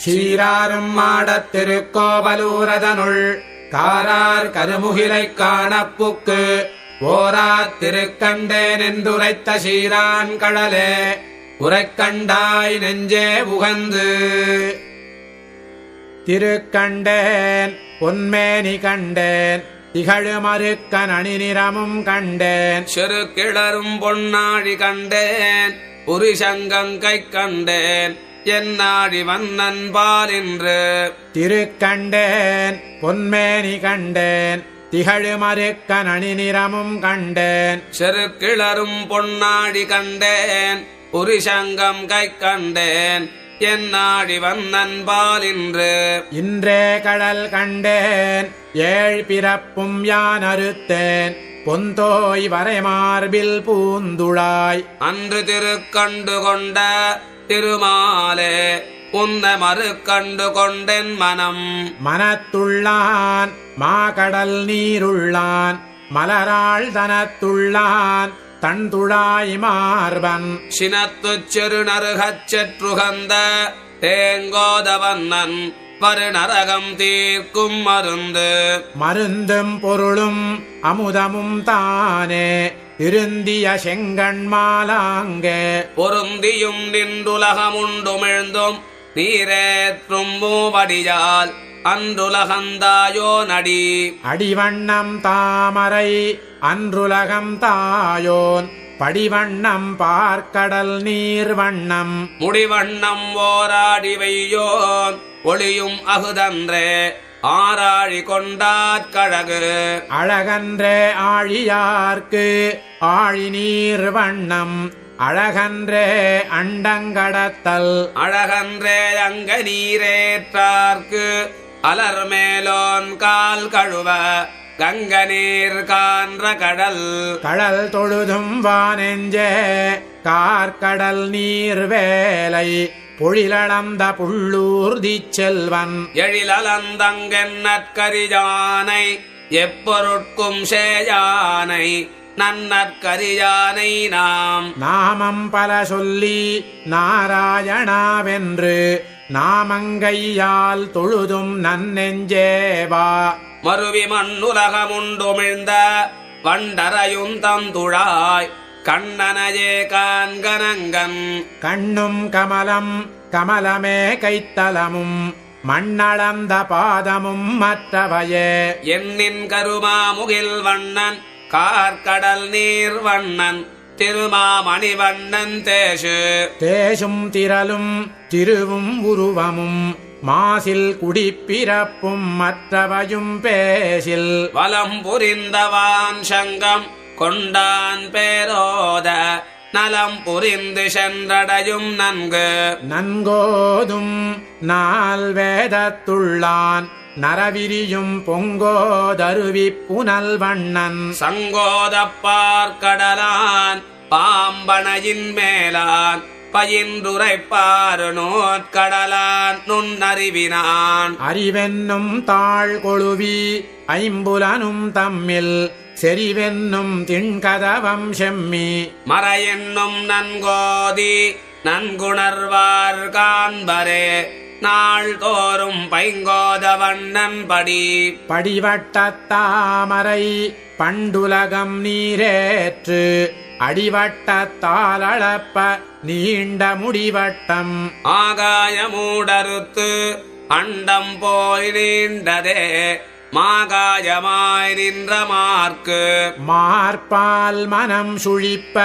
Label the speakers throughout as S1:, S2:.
S1: சீராரும் மாடத் திருக்கோவலூரதனுள் காரார் கருமுகிலைக் காணப்புக்கு ஓராத் திருக்கண்டேன் என்றுரைத்த சீரான் கடலே உரைக்கண்டாய் நெஞ்சே உகந்து. திருக்கண்டேன் பொன்மேனி கண்டேன் திகழுமருக்கன் அணிநிறமும் கண்டேன்
S2: செருக்கிளரும் பொன்னாழி கண்டேன் புரிசங்கங்கை கண்டேன் என்னாழி வண்ணன் பாலின்று.
S1: திருக்கண்டேன் பொன்மேனி கண்டேன் திகழுமருக்கன் அணிநிறமும் கண்டேன்
S2: செருக்கிளரும் பொன்னாழி கண்டேன் புரிசங்கம் கை கண்டேன் என்னாழி வண்ணன் பாலின்று.
S1: இன்றே கடல் கண்டேன் ஏழ் பிறப்பும் யான் அறுத்தேன் பொந்தோய் வரைமார்பில் பூந்துழாய்.
S2: அன்று திருக்கண்டு கொண்ட திருமாலே உன்ன மறுக்கண்டு கொண்டென் மனம்.
S1: மனத்துள்ளான் மாகடல் நீருள்ளான் மலராள் தனத்துள்ளான் தன்துழாய் மார்பன்.
S2: சினத்துச் செருநருகச் செற்றுகந்த தேங்கோதவண்ணன் வருநரகம் தீர்க்கும் மருந்து.
S1: மருந்தும் பொருளும் அமுதமும் தானே இருந்திய செங்கண் மாலாங்கே.
S2: பொருந்தியும் நின்றுலகமுண்டுமிழ்ந்தும் நீரேற்றும் மூவடியால் அன்றுலகந்தாயோ நடி.
S1: அடிவண்ணம் தாமரை அன்றுலகம் தாயோன் படிவண்ணம் பார்க்கடல் நீர் வண்ணம்.
S2: முடிவண்ணம் ஓராடி வையோன் ஒளியும் அகுதன்றே ஆராழி கொண்டாற்கழகு.
S1: அழகன்றே ஆழியார்க்கு ஆழி நீர் வண்ணம் அழகன்றே அண்டங்கடத்தல்.
S2: அழகன்றே அங்க நீரேற்றார்க்கு அலர் மேலோன் கால் கழுவ கங்க நீர் கான்ற கடல்.
S1: கடல் தொழுதும் வானெஞ்சே கார்கடல் நீர் வேலை பொழிலளந்த புள்ளூர்தி செல்வன்.
S2: எழிலந்தங்கென்னற்கரியானை எப்பொருட்கும் சேயானை நன்னற்கரியானை நாம்.
S1: நாமம் பல சொல்லி நாராயணாவென்று நாமங்கையால் தொழுதும் நன்னெஞ்சேவா.
S2: மருவி மண்ணுலகமுண்டுமிழ்ந்த வண்டரையும் தந்துழாய் கண்ணனையே காண்கனங்கன்.
S1: கண்ணும் கமலம் கமலமே கைத்தலமும் மண்ணளந்த பாதமும் மற்றவையே.
S2: எண்ணின் கருமாமுகில் வண்ணன் கார்கடல் நீர் வண்ணன் திருமாமணிவண்ணன் தேசு.
S1: தேசும் திரளும் திருவும் உருவமும் மாசில் குடிப்பிறப்பும் மற்றவையும் பேசில்.
S2: வலம் புரிந்தவான் சங்கம் கொண்டான் பேரோத நலம் புரிந்து சென்றடையும் நன்கு.
S1: நன்கோதும் நால் வேதத்துள்ளான் நரவிரியும் பொங்கோதருவி புனல் வண்ணன்.
S2: சங்கோதப்பார்கடலான் பாம்பனையின் மேலான் பயின்றுரைப்பாறு நோற்கடலான் நுண்ணறிவினான்.
S1: அறிவென்னும் தாழ் கொழுவி ஐம்புலனும் தம்மில் செறிவென்னும் திண்கதவம் செம்மி.
S2: மறையென்னும் நன்கோதி நன்குணர்வார் காண்பரே நாள்தோறும் பைங்கோத வண்ணன் படி.
S1: படிவட்டத்தாமரை பண்டுலகம் நீரேற்று அடிவட்டத்தாலளப்ப நீண்ட முடிவட்டம்.
S2: ஆகாயமூடறுத்து அண்டம் போய் நீண்டதே மாகாயமாய் நின்ற மார்க்கு.
S1: மார்பால் மனம் சுழிப்ப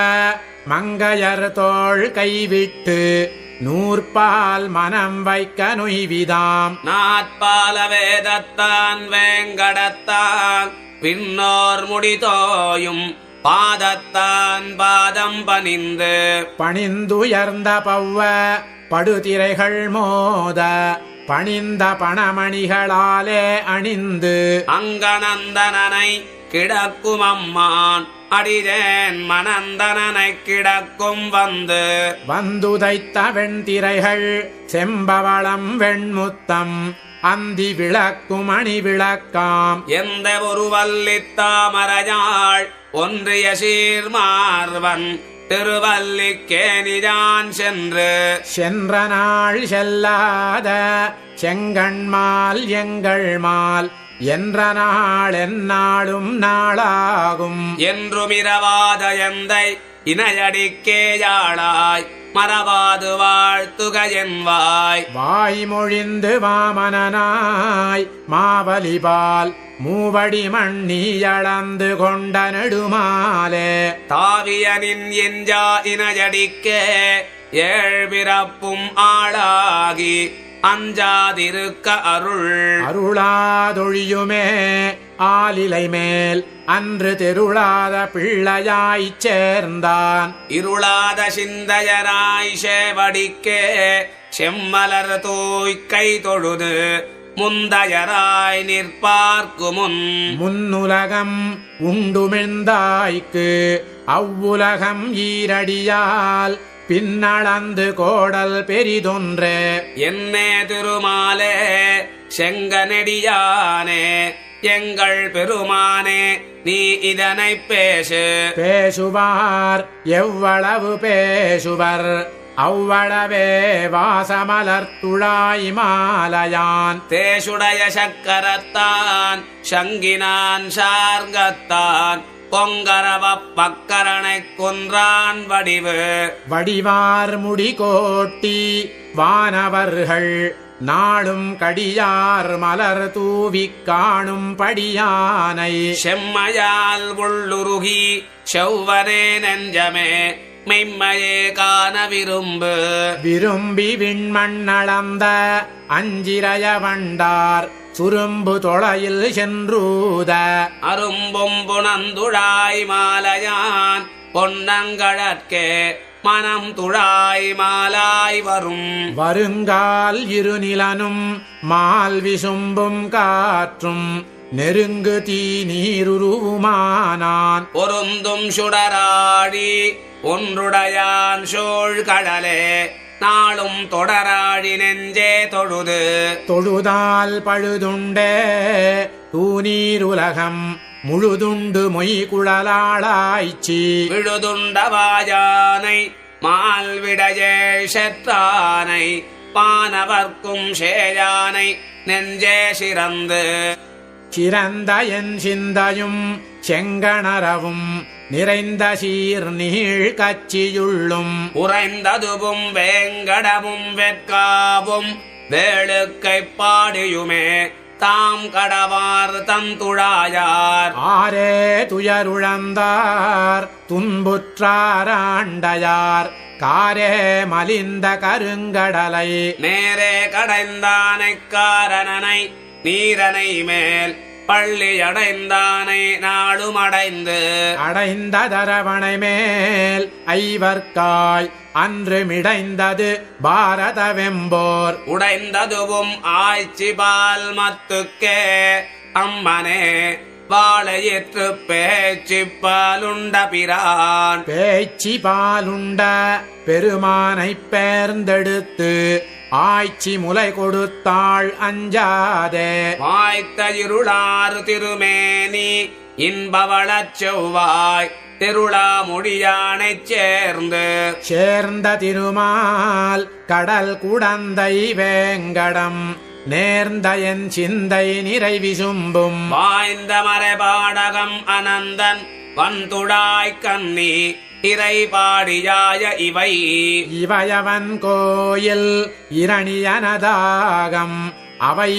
S1: மங்கையர் தோள் கைவிட்டு நூற்பால் மனம் வைக்க நொய்விதாம்.
S2: நாற்பால வேதத்தான் வேங்கடத்தான் பின்னோர் முடிதோயும் பாதத்தான் பாதம் பணிந்து.
S1: பணிந்துயர்ந்த பௌவ படுதிரைகள் மோத பணிந்த பணமணிகளாலே அணிந்து.
S2: அங்கனந்தனனை கிடக்கும் அம்மான் அடிதேன் மனந்தனனை கிடக்கும் வந்து.
S1: வந்துதைத்த வெண்திரைகள் செம்பவளம் வெண்முத்தம் அந்தி விளக்கும் அணி விளக்காம்.
S2: எந்த ஒரு வல்லித்தாமரையாள் ஒன்றிய சீர்மார்வன் திருவல்லிக்கேணியான்
S1: சென்ற நாள் செல்லாத செங்கண்மால் எங்கள் மால் என்ற நாள் எந்நாளும் நாளாகும்
S2: என்றுமிரவாத எந்தை இணையடிக்கேயாளாய் மறவாது வாழ்த்துக என்வாய்
S1: வாய்மொழிந்து வாமனனாய் மாவலிபால் மூவடி மண்ணியளந்து கொண்ட நெடுமாலே
S2: தாவியனின் எஞ்சா இணையடிக்கே ஏழ்பிறப்பும் ஆளாகி அஞ்சாதிருக்க
S1: அருளாதொழியுமே ஆலிலை மேல் அன்று தெருளாத பிள்ளையாய்ச் சேர்ந்தான்
S2: இருளாத சிந்தையராய் சேவடிக்கே செம்மலர் தூய்க்கை தொழுது முந்தையராய் நிற்பார்க்கு
S1: முன்னுலகம் உண்டுமிழ்ந்தாய்க்கு அவ்வுலகம் ஈரடியால் பின்னளந்து கோடல் பெரிதொன்றே
S2: என்னே திருமாலே செங்கனெடியானே எங்கள் பெருமானே நீ இதனை
S1: பேசுவார் எவ்வளவு பேசுவர் அவ்வளவே வாசமலர்த்துழாய் மாலையான்
S2: தேசுடைய சக்கரத்தான் சங்கினான் சார்கத்தான் பொங்கரவ பக்கரனை கொன்றான்
S1: வடிவார் முடி கோட்டி வானவர்கள் நாளும் கடியார் மலர் தூவிக் காணும் படியானை
S2: செம்மையால் உள்ளுருகி செவ்வரே நெஞ்சமே மெம்மையே காண
S1: விரும்பி விண்மண்ணளந்த அஞ்சிரைய வண்டார் சுரும்பு தொலையில் சென்றூத
S2: அரும்பும் புனந்துழாய் மாலையான் பொன்னங்கழற்கே மனம் துழாய் மாலாய்
S1: வருங்கால் இருநிலனும் மால் விசும்பும் காற்றும் நெருங்கு தீ நீருருவுமானான்
S2: பொருந்தும் சுடராடி ஒன்றுடையான் சோழ் கடலே நாளும் தொடராடி நெஞ்சே
S1: தொழுதால் பழுதுண்டே தூநீருலகம் முழுதுண்டு மொய் குழலாளாய்ச்சி
S2: விழுதுண்டவாயானை மால்விடையே செற்றானை பானவர்க்கும் சேயானை நெஞ்சே
S1: சிறந்த என் சிந்தையும் செங்கணரவும் நிறைந்த சீர் நீள் கச்சியுள்ளும்
S2: உறைந்ததுவும் வேங்கடமும் வெட்காவும் வேளுக்கை பாடியுமே தாம் கடவார் தந்துழாயார்
S1: ஆரே துயருழந்தார் துன்புற்றாராண்டையார் காரே மலிந்த கருங்கடலை
S2: நேரே கடைந்தானை காரணனை நீரனை மேல் பள்ளி அடைந்தானை நாளும்
S1: அடைந்த தரவணை மேல் ஐவர்காய் அன்று மிடைந்தது பாரத வெம்போர்
S2: உடைந்ததுவும் ஆய்ச்சி பால் மத்துக்கே அம்மனே வாழையற்று பேச்சு பாலுண்ட பிரான்
S1: பேச்சு பாலுண்ட பெருமானை பேர்ந்தெடுத்து ஆய்ச்சி முலை கொடுத்தாள் அஞ்சாதே
S2: வாய்த்த இருளாறு திருமேனி இன்பவளச் செவ்வாய் திருளா முடியானைச்
S1: சேர்ந்த திருமால் கடல் குடந்தை வேங்கடம் நேர்ந்த என் சிந்தை நிறைவிசும்பும்
S2: வாய்ந்த மறைபாடகம் அனந்தன் வந்துடாய் கண்ணி இறை பாடியாய
S1: இவையவன் கோயில் இரணியனதாகம் அவை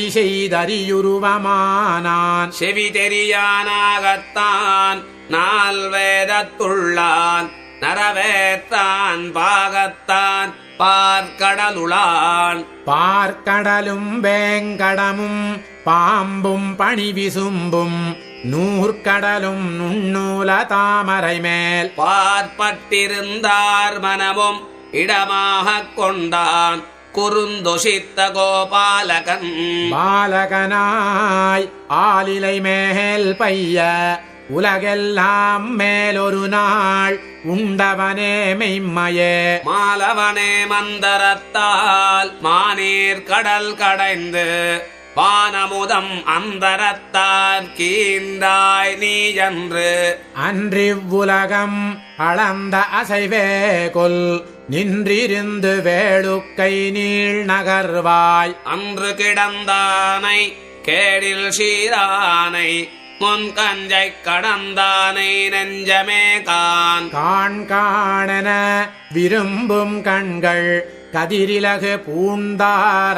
S1: செய்தறியுருவமானான்
S2: செவி தெரியானாகத்தான் நால் வேதத்துள்ளான் நரவேத்தான் பாகத்தான்
S1: பார்க்கடலும் வேங்கடமும் பாம்பும் பணி விசும்பும் நூற்கடலும் நுண்ணூல தாமரை மேல்
S2: பார்ப்பட்டிருந்தார் மனமும் இடமாக கொண்டான் குறுந்தொசித்த கோபாலகன்
S1: பாலகனாய் ஆலிலை மேல் பைய உலகெல்லாம் மேலொரு நாள் உண்டவனே மெய்மையே
S2: மாலவனே மந்தரத்தால் மானீர் கடல் கடைந்து வானமுதம் அந்தரத்தார் கீண்டாய் நீ என்று
S1: அன்றிவ்வுலகம் அளந்த அசைவே கொல் நின்றிருந்து வேளுக்கை நீள் நகர்வாய்
S2: அன்று கிடந்தானை கேடில் சீரானை முன்கஞ்சை கடந்தானை நெஞ்சமே
S1: காணென விரும்பும் கண்கள் கதிரிலகு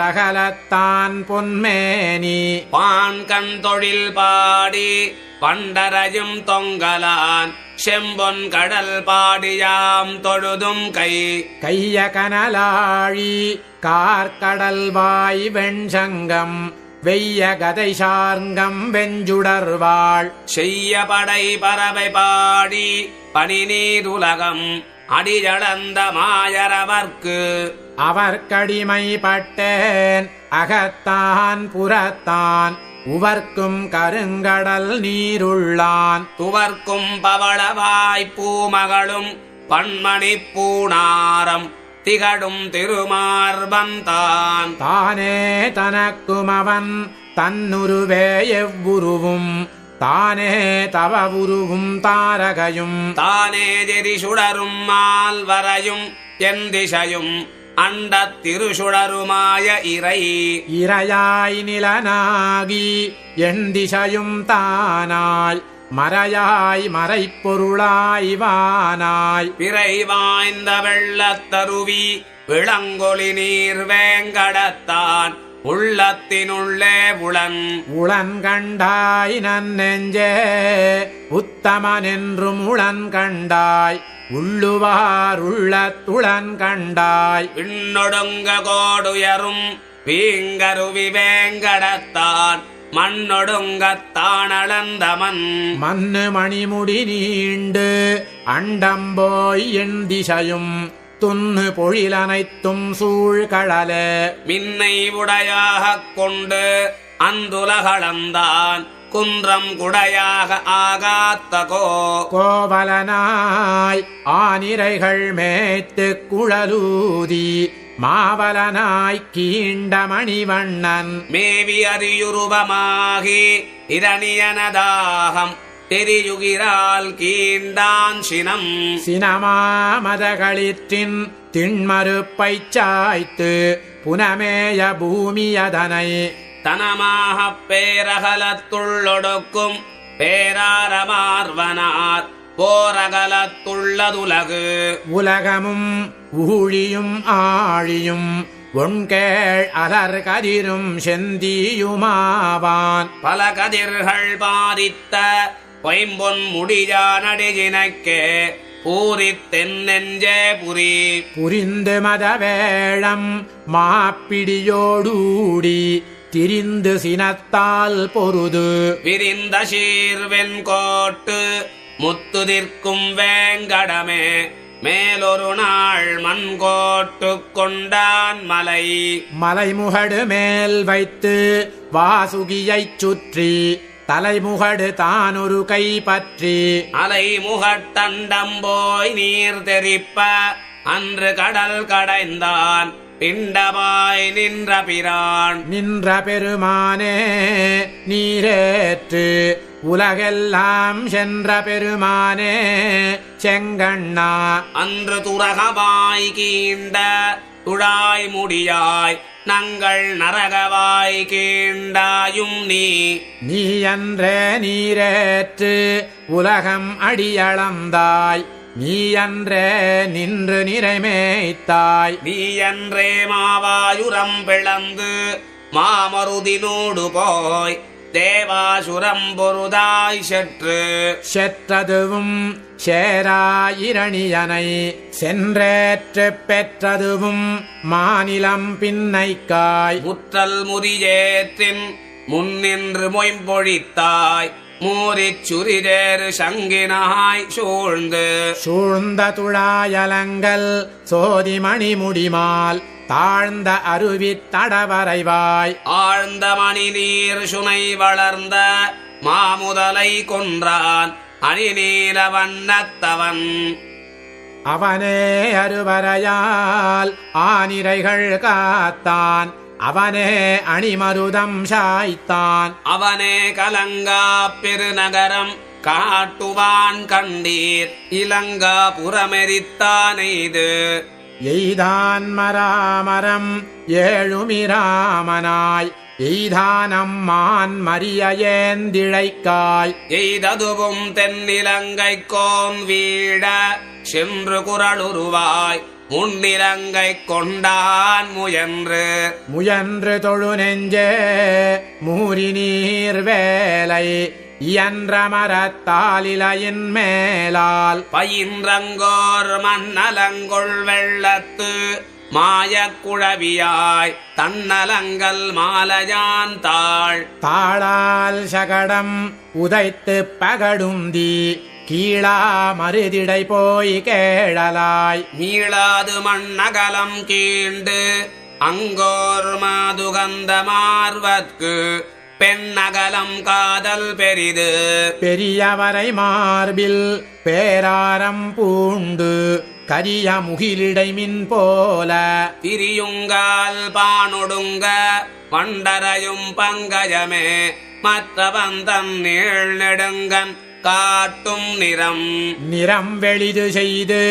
S1: பூந்தாரகலத்தான் பொன்மேனி
S2: பான்கண் தொழில் பாடி பண்டரையும் தொங்கலான் செம்பொன் கடல் பாடியாம் தொழுதும்
S1: கைய கனலாழி கார்கடல் வாய் வெண்சங்கம் வெய்ய கதை சார்ங்கம் வெஞ்சுடர்வாள்
S2: செய்ய படை பறவை பாடி பனி நீருலகம் அடியளந்த மாயரவர்க்கு
S1: அவர்க்கடிமைப்பட்டேன் அகத்தான் புறத்தான் உவர்க்கும் கருங்கடல் நீருள்ளான்
S2: துவர்க்கும் பவளவாய் பூமகளும் பன்மணி பூணாரம் திகழும் திருமார்பந்தான்
S1: தானே தனக்கும் அவன் தன்னுருவே எவ்வுருவும் தானே தவ உருவும் தாரகையும்
S2: தானே ஜெரி சுடரும் மால்வரையும் என் திசையும் அண்டத் திருசுடருமாய
S1: இறையாய் நிலனாகி என் திசையும் தானாய் மறையாய் மறைப்பொருளாய் வானாய்
S2: பிறை வாய்ந்த வெள்ளத்தருவி விளங்கொளி நீர் வேங்கடத்தான் உள்ளத்தினுள்ளே
S1: உளன் கண்டாய் நன்னெஞ்சே உத்தமனென்றும் உளன் கண்டாய் உள்ளுவார் உள்ளத்துளன் கண்டாய்
S2: விண்ணொடுங்க கோடுயரும் வீங்கருவி வேங்கடத்தான் மண்ணொடுங்கத்தானளந்தமன்
S1: மண்ணு மணிமுடி நீண்டு அண்டம்போய் என் திசையும் துண்ணு பொழிலனைத்தும் சூழ்கழல
S2: மின்னை உடையாகக் கொண்டு அந்துலகளந்தான் குன்றம் குடையாக ஆகாத்த
S1: கோவலனாய் ஆனிரைகள் மேத்து குழலூதி மாவலனாய் கீண்ட மணிவண்ணன்
S2: மேவி அறியுருவமாகி இரணியனதாகம் தெரியுகிறால் கீண்டான்
S1: சினமாமதகளிற்றின் திண்மறுப்பைச் சாய்த்து புனமேய பூமியதனை
S2: தனமாகப் பேரகலத்துள்ளொடுக்கும் பேராரமார்வனார் போரகலத்துள்ளதுலகு
S1: உலகமும் ஊழியும் ஆழியும் ஒன்கேள் அலர் கதிரும் செந்தியுமாவான்
S2: பல கதிர்கள் பாரித்த பொய்ம்பொன் முடியானடிஜினக்கே பூரித்தென்னெஞ்சே
S1: புரிந்து மதவேழம் மாப்பிடியோடூடி திரிந்து சினத்தால் பொருது
S2: விரிந்த சீர்வெண் கோட்டு முத்துதிர்க்கும் வேங்கடமே மேலொரு நாள் மண்கோட்டு கொண்டான்
S1: மலைமுகடு மேல் வைத்து வாசுகியைச் சுற்றி தலைமுகடு தானொரு கை பற்றி
S2: அலைமுகட்டண்டம் போய் நீர் தெரிப்ப அன்று கடல் கடைந்தான் பிண்டமாய்
S1: நின்ற பெருமானே நீரேற்று உலகெல்லாம் சென்ற பெருமானே செங்கண்ணா
S2: அன்று துரகமாய் கீண்ட துழாய் முடியாய் நங்கள் நரகவாய் கீண்டாயும்
S1: நீ அன்றே நீரேற்று உலகம் அடியளந்தாய் நீ அன்றே நின்று நிறைமேய்த்தாய்
S2: நீ அன்றே மாவாயுரம் பிளந்து மாமருதினோடு போய் தேவாசுரம் பொருதாய்
S1: செற்றதுவும் சேராயிரணியனை சென்றேற்று பெற்றதுவும் மாநிலம் பின்னைக்காய்
S2: முற்றல் முறியேற்றின் முன்னின்று மொயம்பொழித்தாய் மூரிச் சுரிதேறு சங்கினாய்
S1: சூழ்ந்த துழாயலங்கள் சோதிமணி முடிமால் தாழ்ந்த அருவித் தடவரைவாய்
S2: ஆழ்ந்த மணி நீர் சுனை வளர்ந்த மாமுதலை கொன்றான் அணிநீல வண்ணத்தவன்
S1: அவனே அருவரையால் ஆனிரைகள் காத்தான் அவனே அணிமருதம் சாய்த்தான்
S2: அவனே கலங்கா பெருநகரம் காட்டுவான் கண்டீர் இலங்கா புறமெரித்தானெய்து
S1: எய்தான் மராமரம் ஏழுமிராமனாய் எய்தானம்மான் மரிய ஏந்திழைக்காய்
S2: எய்ததுவும் தென்னிலங்கை கோன் வீட சென்று குரலுருவாய் முன்னிலங்கை கொண்டான் முயன்று
S1: தொழு நெஞ்சே மூரி நீர் வேலை இயன்ற மரத்தாலிலையின் மேலால்
S2: பயின்றங்கோர் மண்ணலங்கொள் வெள்ளத்து மாயக்குழவியாய் தன்னலங்கல் மாலயான்
S1: தாளால் சகடம் உதைத்து பகடுந்தி கீழா மருதிடை போய் கேழலாய்
S2: மீளாது மண்ணகலம் கீண்டு அங்கோர் மாதுகந்த மார்வற்கு பெண்ணகலம் காதல் பெரிது
S1: பெரியவரை மார்பில் பேராரம் பூண்டு கரிய முகிலிடை மின் போல
S2: திரியுங்கால் பானொடுங்க வண்டரையும் பங்கயமே மற்றவன் தன் நீள் நெடுங்கன் காட்டும் நிறம்
S1: வெளிது செய்து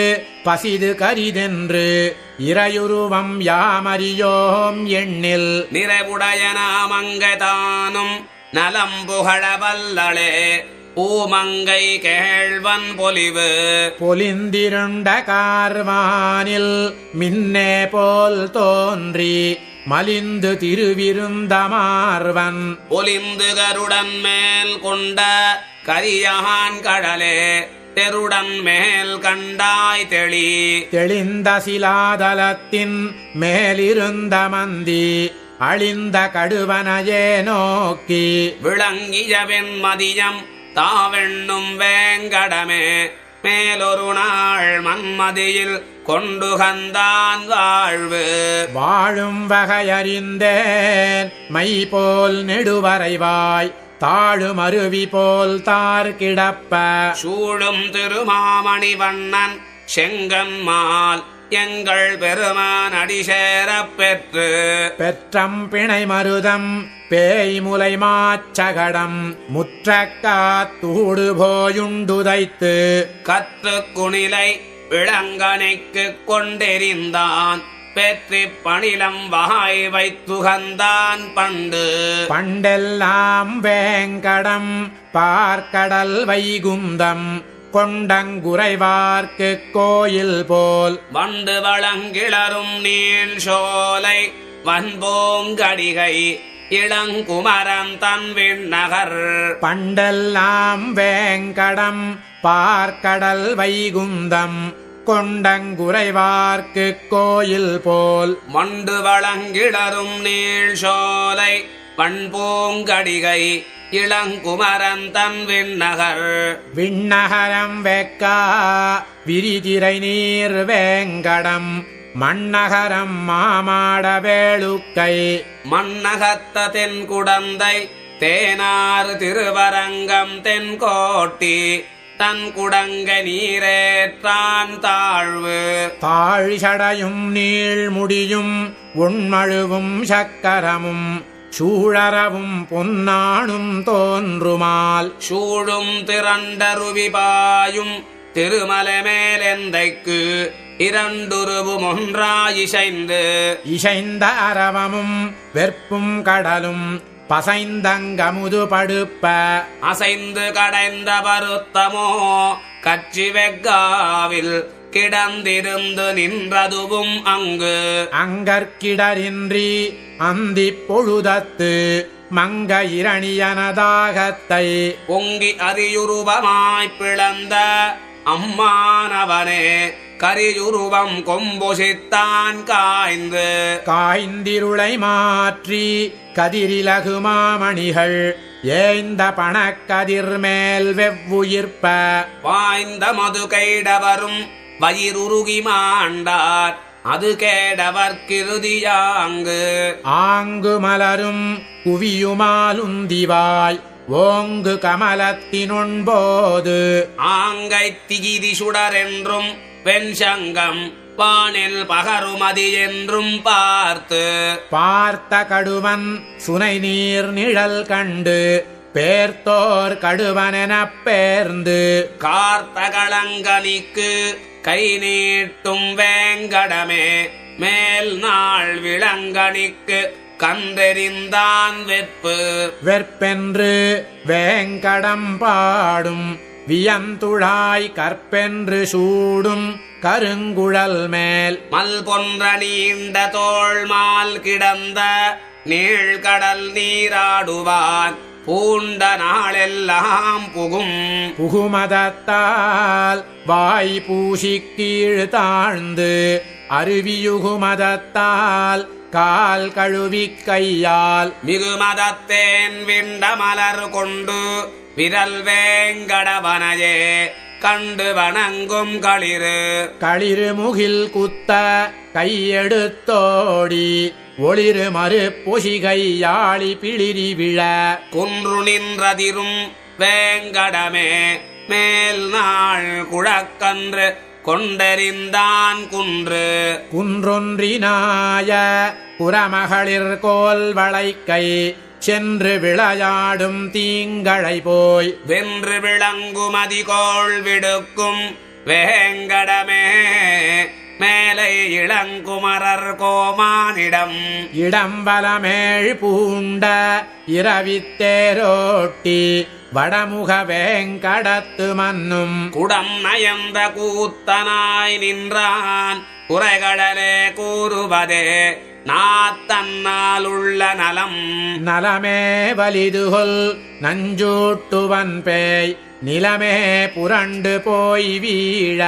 S1: பசிது கரிதென்று இறையுருவம் யாமறியோம் எண்ணில்
S2: நிறைவுடைய நாமங்கதானும் நலம் புகழ வல்லளே பூமங்கை கேழ்வன்
S1: பொலிந்திருண்ட கார்வானில் மின்னே போல் தோன்றி மலிந்து திருவிருந்தமார்வன்
S2: பொலிந்து கருடன் மேல் கொண்ட கரியான் கடலே தெருடன் மேல் கண்டாய்
S1: தெளிந்த சிலாதலத்தின் மேலிருந்த மந்தி அழிந்த கடுவனையே நோக்கி
S2: விளங்கிய வெண்மதியம் தாவெண்ணும் வேங்கடமே மேலொரு நாள் மன்மதியில் கொண்டு கந்தான்
S1: வாழும் வகையறிந்தேன் மை போல் நெடுவரைவாய் தாழும் அருவி போல் தார் கிடப்ப
S2: சூழும் திருமாமணி வண்ணன் செங்கன்மால் எங்கள் பெருமான் அடிசேரப்
S1: பெற்றம் பிணை மருதம் பேய்முலை மாச்சகடம் முற்றக்காத்தூடு போயுண்டுதைத்து
S2: கற்று குணிலை விளங்கனைக்கு கொண்டெறிந்தான் பெற்றி பணிலம் வாய் வைத்துகந்தான்
S1: பண்டெல்லாம் வேங்கடம் பார்க்கடல் வைகுந்தம் கொண்டங்குறைவார்க்கு கோயில் போல்
S2: வண்டு வளங்கிளரும் நீள் சோலை வன்போங்கடிகை இளங்குமரன் தன் விண்ணகர்
S1: பண்டெல்லாம் வேங்கடம் பார்க்கடல் வைகுந்தம் கொண்டங்குறைவார்க்கு கோயில் போல்
S2: மண்டு வளங்கிளரும் நீள் சோலை வன்போங்கடிகை இளங்குமரன் தன்
S1: விண்ணகரம் வெக்கா விரிதிரை நீர் வேங்கடம் மண்ணகரம் மாமாட வேளுக்கை
S2: மண்ணகத்த தென்குடந்தை தேனாறு திருவரங்கம் தென்கோட்டி தன் குடங்க நீரேற்றான்
S1: தாழ்சடையும் நீள் முடியும் உண்மழுவும் சக்கரமும் சூழரவும் பொன்னானும் தோன்றுமால்
S2: சூழும் திரண்டருவிபாயும் திருமலை மேலெந்தைக்கு இரண்டுருவும்
S1: இசைந்த அரவமும் வெற்பும் கடலும் பசைந்தங்கமுது படுப்ப
S2: அசைந்து கடைந்த பருத்தமோ கட்சி வெக்காவில் கிடந்திருந்து நின்றதுவும்
S1: அங்கற்கிடரின்றி அந்தி பொழுதத்து மங்க இரணியனதாகத்தை
S2: பொங்கி அரியுருவமாய் பிளந்த அம்மானவனே கரியுருவம் கொம்புசித்தான்
S1: காய்ந்திருளை மாற்றி கதிரிலகு மாமணிகள் ஏய்ந்த பணக்கதிர் மேல் வெவ்வுயிர்ப்ப
S2: வாய்ந்த மது கைடவரும் வயிறுருகி மாண்டார் அது கேடவர்கிருதியாங்கு
S1: ஆங்கு மலரும் குவியுமாலுந்திவாய் ஓங்கு கமலத்தினொன்போது
S2: ஆங்கை திகிதி சுடரென்றும் வெண்சங்கம் வானில் பகருமதி என்றும் பார்த்து
S1: பார்த்த கடுவன் சுனை நீர் நிழல் கண்டு பேர்த்தோர் கடுவனெனப் பேர்ந்து
S2: கார்த்த களங்கனிக்கு கை நீட்டும் வேங்கடமே மேல் நாள் விளங்கனிக்கு கந்தெறிந்தான் வெப்பு
S1: வெற்பென்று வேங்கடம் பாடும் வியந்துழாய் கற்பென்று சூடும் கருங்குழல் மேல்
S2: மல் பொன்ற நீண்ட தோள் மால் கிடந்த நீழ்கடல் நீராடுவான் பூண்ட நாளெல்லாம்
S1: புகுமதத்தால் வாய் பூசி கீழ் தாழ்ந்து அருவியுகுமதத்தால் கால் கழுவி கையால்
S2: மிகுமதத்தேன் விண்ட மலர் கொண்டு விரல் வேங்கடவனையே கண்டு வணங்கும் களிறு
S1: முகில் குத்த கையெடுத்தோடி ஒளிரு மறு பொசிகையாளி பிளிரி விழ
S2: குன்று நின்றதிரும் வேங்கடமே மேல் நாள் குழக்கன்று கொண்டறிந்தான்
S1: குன்றொன்றினாய புறமகளிர் கோல் வளைக்கை சென்று விளையாடும் தீங்களை போய்
S2: வென்று விளங்குமதிகோள் விடுக்கும் வேங்கடமே மேலை இளங்குமரர் கோமானிடம்
S1: இடம்பலமேழ் பூண்ட இரவித்தேரோட்டி வடமுக வேங்கடத்து மன்னும்
S2: குடம் நயந்த கூத்தனாய் நின்றான் குறைகடலே கூறுவதே நாத்தன்னால் உள்ள
S1: நலமே வலிதுகொல் நஞ்சூட்டுவன் பேய் நிலமே புரண்டு போய் வீழ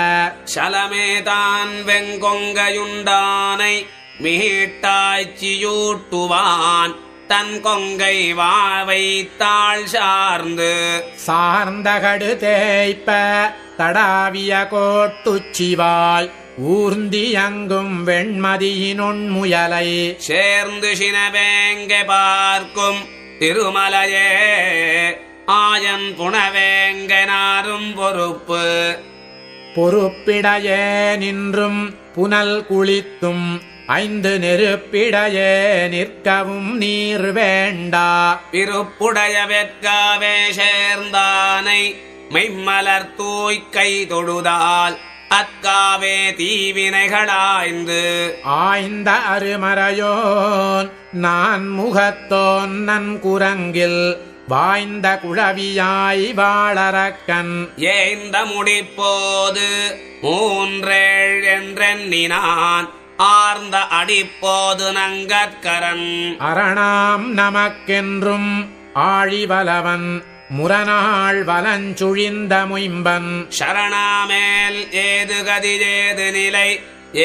S2: சலமே தான் வெங்கொங்கையுண்டானை மீட்டாய்ச்சியூட்டுவான் தன் கொங்கை வாவைத்தாள்
S1: சார்ந்தகடு தேய்ப்ப தடாவிய கோட்டுச்சிவாய் ஊர்ந்தி அங்கும் வெண்மதியினொன்முயலை
S2: சேர்ந்து சினவேங்க பார்க்கும் திருமலையே ஆயன் புனவேங்கனாரும்
S1: பொறுப்பிடையே நின்றும் புனல் குளித்தும் 5 நெருப்பிடையே நிற்கவும் நீர் வேண்டா
S2: விருப்புடைய வெற்காவே சேர்ந்தானை மெய்மலர் தூய்க்கை தொழுதால் அக்காவே தீவினைகளாய்ந்து
S1: ஆய்ந்த அருமறையோன் நான் முகத்தோன் நன் குரங்கில் வாய்ந்த குழவியாய் வாழறக்கன்
S2: ஏந்த முடிப்போது 3 என்றெண்ணினான் ஆர்ந்த அடிப்போது நங்கற்கரன்
S1: அரணாம் நமக்கென்றும் ஆழிவலவன் முரணாள் வலஞ்சுழிந்த முயம்பன்
S2: சரணாமேல் ஏது கதி ஏது நிலை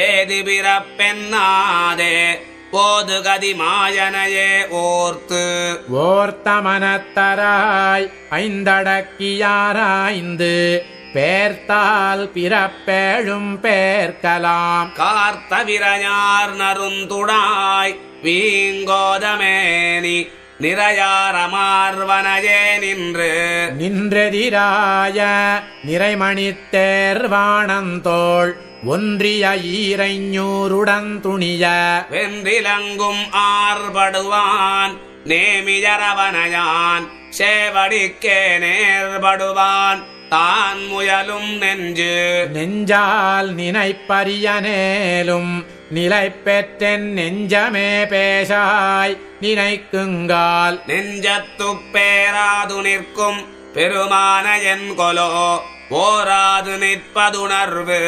S2: ஏது பிறப்பென்னாதே போது கதி மாயனையே
S1: ஓர்த்த மனத்தராய் 5 அடக்கியாராய்ந்து பேர்த்தால் பிறப்பேழும் பேர்க்கலாம்
S2: கார்த்த விரையார் நருந்துடாய் வீங்கோதமேனி நிறையாரமார்வனையே
S1: நின்றெதிராய நிறைமணித்தேர்வானந்தோள் ஒன்றிய ஈரைஞூருடன் துணிய
S2: வென்றிலங்கும் ஆர்படுவான் நேமியரவனையான் சேவடிக்கே நேர்படுவான் தான் முயலும்
S1: நெஞ்சால் நினைப்பரியனேலும் நிலை பெற்றென் நெஞ்சமே பேசாய் நினைக்குங்கால்
S2: நெஞ்சத்துப் பேராது நிற்கும் பெருமான என் கொலோ ஓராது நிற்பதுணர்வு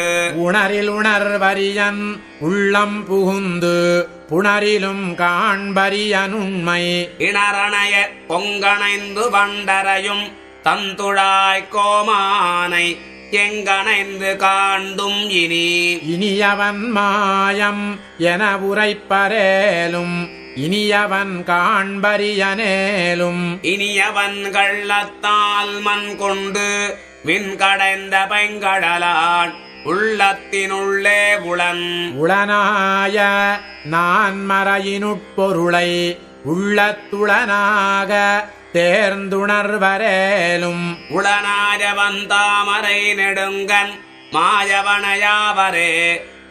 S1: உணரில் உணர்வரியன் உள்ளம் புகுந்து புணரிலும் காண்பரியனுண்மை
S2: இணரணைய பொங்கணைந்து வண்டரையும் தந்துழாய் கோமானை எங்கணைந்து காண்டும்
S1: இனியவன் மாயம் என உரைப்பரேலும் இனியவன் காண்பரியனேலும்
S2: இனியவன் கள்ளத்தால் மண் கொண்டு விண்கடைந்த பைங்கடலான் உள்ளத்தினுள்ளே
S1: உளனாய நான் மறையினுட்பொருளை உள்ளத்துளனாக தேர்ந்துணர்வரேலும்
S2: உளனாய வந்தாமரை நெடுங்கன் மாயவனையாவரே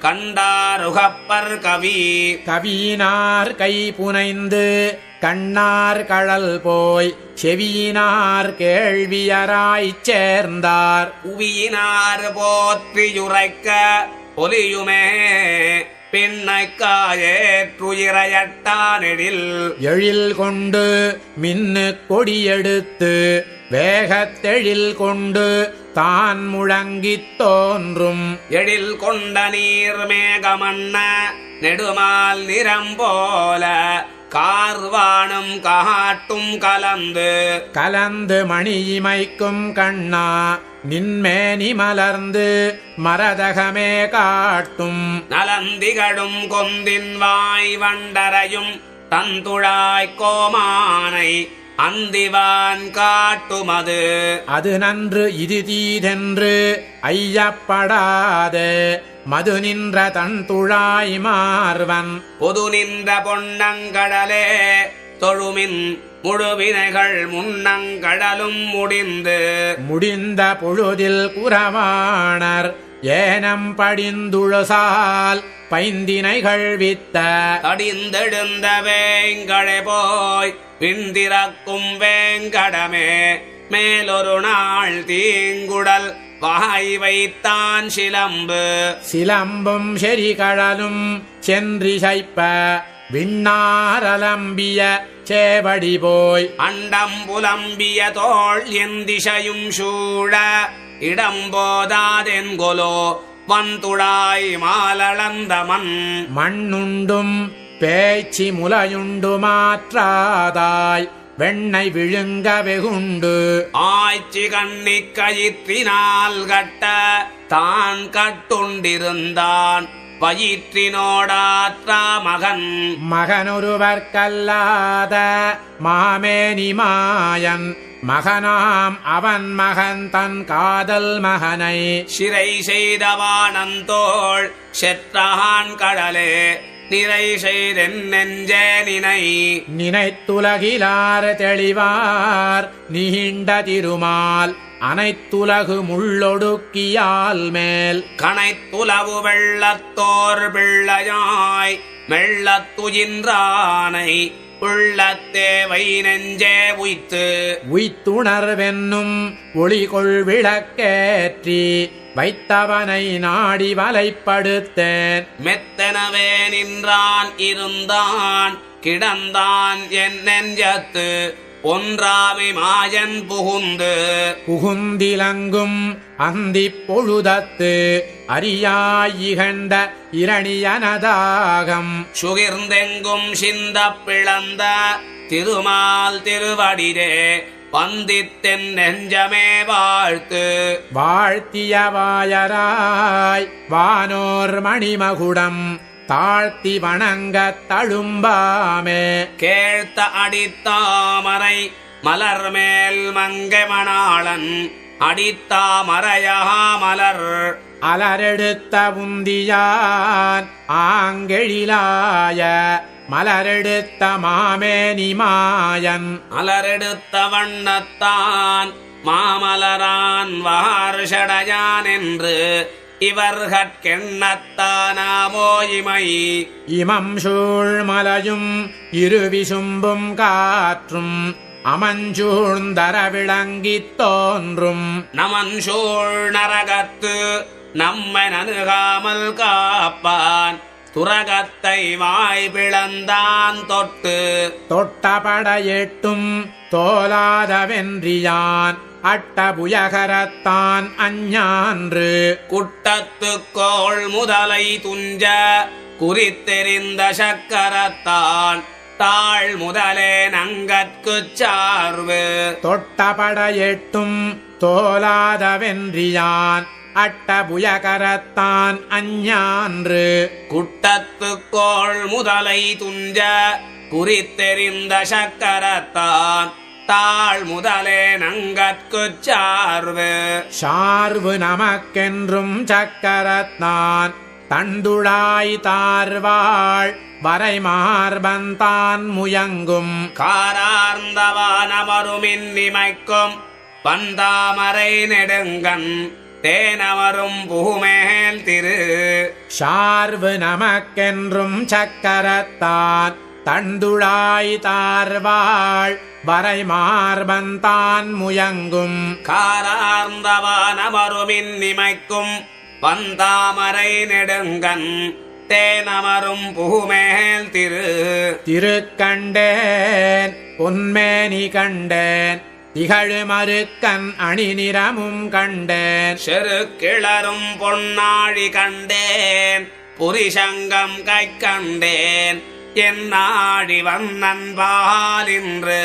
S2: கண்டாருகப்பர் கவி
S1: கவியினார் கை புனைந்து கண்ணார் கழல் போய் செவியினார் கேள்வியராய்ச் சேர்ந்தார்
S2: புவியினார் போற்றியுரைக்க பொலியுமே பின்னைக்காயேற்றுயிரையட்டானெழில்
S1: எழில் கொண்டு மின்னு கொடியெடுத்து வேகத்தெழில் கொண்டு தான் முழங்கித் தோன்றும்
S2: எழில் கொண்ட நீர் மேகமன்ன நெடுமால் நிறம் போல கார்வானும் காட்டும் கலந்து
S1: கலந்து மணியிமைக்கும் கண்ணா நின்மேனி மலர்ந்து மரதகமே காட்டும்
S2: நலந்திகடும் கொந்தின் வாய் வண்டரையும் தந்துழாய் கோமானை அந்திவான் காட்டுமது
S1: அது நன்று இது தீதென்று ஐயப்படாத மது நின்ற தன் துழாய் மார்வன்
S2: பொது நின்ற பொன்னங்கடலே தொழுமின் முழுவினைகள் முன்னங்கடலும்
S1: முடிந்த பொழுதில் குறவாணர் ஏனம் படிந்துழசால் பைந்தினைகள் வித்த
S2: தடிந்தெழுந்த வேங்கடை போய் பின்திறக்கும் வேங்கடமே மேலொரு நாள் தீங்குடல் வாய் வைத்தான்
S1: சிலம்பும் செரிகழலும் சென்றிசைப்ப விண்ணாரலம்பிய சேவடி போய்
S2: அண்டம் புலம்பிய தோள் என் திசையும் சூழ இடம்போதாதென்கொலோ வந்துடாய் மாலளந்த
S1: மண்ணுண்டும் பேச்சி முலையுண்டு மாற்றாதாய் வெண்ணை விழுங்க வெகுண்டு
S2: ஆய்ச்சி கண்ணி கயிற்றினால் கட்ட தான் கட்டுண்டிருந்தான் வயிற்றினோடாற்றா
S1: மகனொருவர்க்கல்லாத மாமேனி மாயன் மகனாம் அவன் மகன் தன் காதல் மகனை
S2: சிறை செய்தவானந்தோள் செற்றான் கடலே நிறை செய்தென் நெஞ்சே
S1: நினைத்துலகிலார் தெளிவார் நீண்ட திருமால் அனைத்துலகு முள்ளொடுக்கியால் மேல்
S2: கனைத்துலவு வெள்ளத்தோர் பிள்ளையாய் மெள்ளத்துயின்றானை உள்ளத்தேவை நெஞ்சே
S1: உய்த்துணர்வென்னும் ஒளிகொள் விளக்கேற்றி வைத்தவனை நாடி வலைப்படுத்தேன்
S2: மெத்தனவே நின்றான் இருந்தான் கிடந்தான் என் நெஞ்சத்து ஒன்றாமை மாயன்
S1: புகுந்திலங்கும் அந்திப் பொழுதத்து அறியாயிகண்ட இரணியனதாகம்
S2: சுகிர்ந்தெங்கும் சிந்த பிளந்த திருமால் திருவடிரே வந்தித்தென் நெஞ்சமே
S1: வாழ்த்திய வாயராய் வானோர் மணிமகுடம் தாழ்த்தி வணங்கத் தழும்பாமே
S2: கேழ்த்த அடித்தாமரை மலர் மேல் மங்கை மணாளன் அடித்தாமரையா மலர்
S1: அலரெடுத்த உந்தியான் ஆங்கெழிலாய மலரெடுத்த மாமேனி மாயன்
S2: அலரெடுத்த வண்ணத்தான் மாமலரான் வார்ஷடையான் என்று இவர்கட்கெண்ணத்தானாமோ
S1: இமம் சூழ்மலையும் இருவிசும்பும் காற்றும் அமஞ்சூழ்ந்தர விளங்கித் தோன்றும்
S2: நமன் சூழ் நரகத்து நம்மை நணுகாமல் காப்பான் துரகத்தை வாய் பிளந்தான்
S1: தொட்டபடையெட்டும் தோலாதவென்றியான் அட்டபுயகரத்தான் அஞ்ஞான்று
S2: குட்டத்துக்கோள் முதலை துஞ்ச குறித்தெறிந்த சக்கரத்தான் தாழ் முதலே நங்கற்குச் சார்பு
S1: தொட்டபடையெட்டும் தோலாதவென்றியான் அட்டபுயகரத்தான் அஞ்ஞான்று
S2: குட்டத்துக்கோள் முதலை துஞ்ச குறித்தெறிந்த சக்கரத்தான் தாழ் முதலே நங்கற்குச்
S1: சார்பு நமக்கென்றும் சக்கரத்தான் தண்டுழாய் தார்வாள் வரை மார்பந்தான் முயங்கும்
S2: காரார்ந்தவானமருமின் நிமைக்கும் பந்தாமரை நெடுங்கன் தேனமரும் புகுமேல் திரு
S1: சார்வு நமக்கென்றும் சக்கரத்தான் தண்டுழாய் தார்வாள் வரை மார்பந்தான் முயங்கும்
S2: காரார்ந்தவானமருமின் நிமைக்கும் பந்தாமரை நெடுங்கன் தேனமரும் புகுமேல் திரு
S1: திருக்கண்டேன் பொன்மேனி கண்டேன் திகழுமருக்கன் அணி நிறமும் கண்டேன்
S2: செருக்கிளரும் பொன்னாழி கண்டேன் புரிசங்கம் கை கண்டேன் என் நாடி வந்தன்பாலின்று